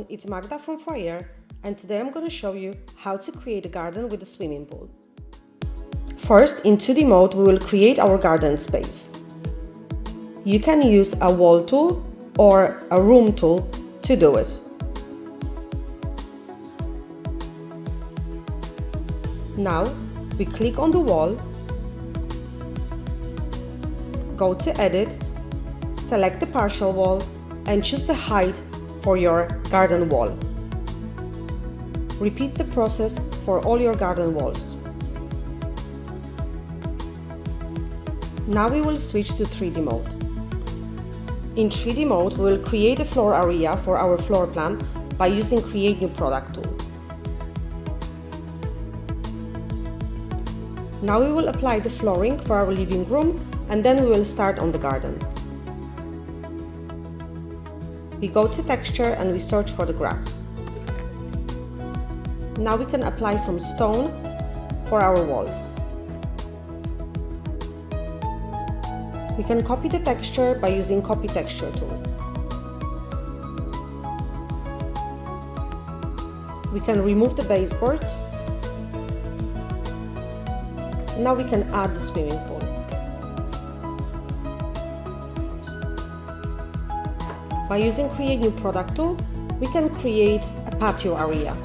everyone, it's Magda from Foyr, and today I'm going to show you how to create a garden with a swimming pool. First, in 2D mode, we will create our garden space. You can use a wall tool or a room tool to do it. Now, we click on the wall, go to Edit, select the partial wall, and choose the height for your garden wall. Repeat the process for all your garden walls. Now we will switch to 3D mode. In 3D mode, we will create a floor area for our floor plan by using Create New Product tool. Now we will apply the flooring for our living room, and then we will start on the garden. We go to Texture and we search for the grass. Now we can apply some stone for our walls. We can copy the texture by using Copy Texture tool. We can remove the baseboard. Now we can add the swimming pool. By using Create New Product tool, we can create a patio area.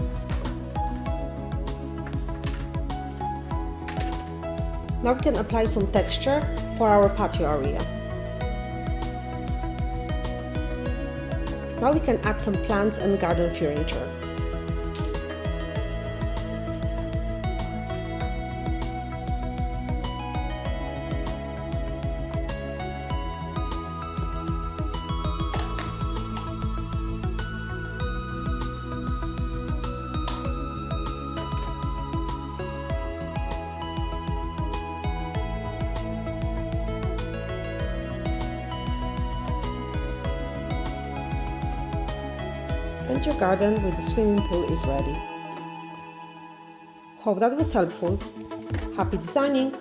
Now we can apply some texture for our patio area. Now we can add some plants and garden furniture. And your garden with the swimming pool is ready. Hope that was helpful. Happy designing!